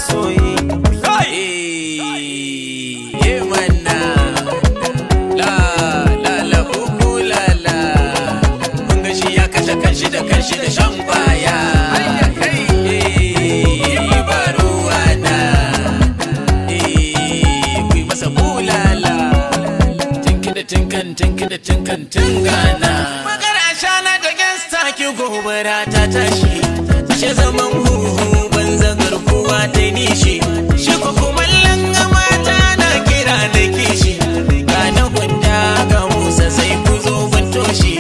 masoyi. Manna la uku la mun ga shi ya kashe kanshi da shan kwaya. Ba ruwa na ku yi masa bulala. Tinki da tinkan tingana. Magana shana da gangsta ki gobara ta tashi. Ashe zaman huhu banza garkuwa ta nishi. Shi ko kumallon mata na kira da kishi. Ga na gwanda ga Musa sai ku zo ban toshi.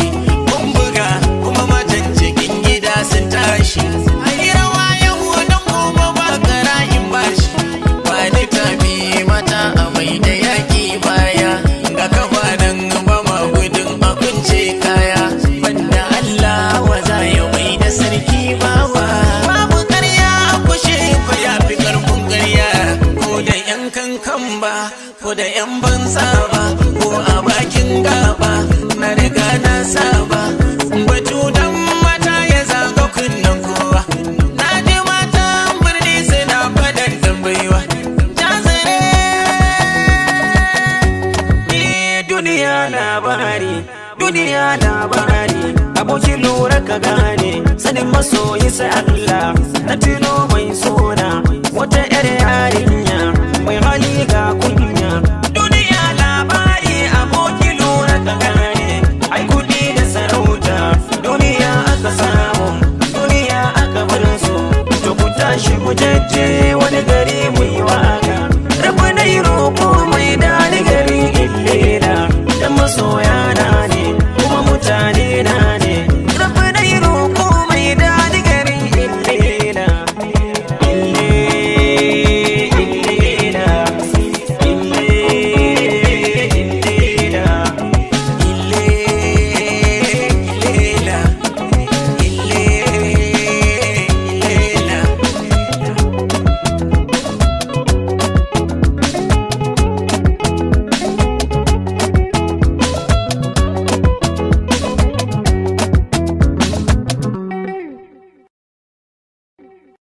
Kun buga kuma matan cikin gida sun tashi. Ayi rawa yau don gobe ba kara'in bashi. Ba ni tabi mata a mai da yaki baya. Ga kafa nan ba ma gudun a kunce kaya. Banda Allah wa za ya mai da sarki bawa. Babu karya kushe ko ya fi karfin karya. Ko da yan kankan ba ko da yan banza ba ko a bakin gaba na riga na saba. Batu dan mata ya zaga kunnen kowa. Na ji matan birni suna fadan tambaiwa. Jazare Duniya labari, abokin lura ka gane, sanin masoyi sai Allah. Na tuno mai sona wata yar yarinya mai hali ga kunya. Duniya labari, abokin lura ka gane, ai kudi da sarauta duniya aka samu, duniya aka bar su. To ku tashi ku jajje wani gari mu yi waka, rabu na yi roƙo mai dani gari illela. Dan masoya na ne kuma mutane na ne.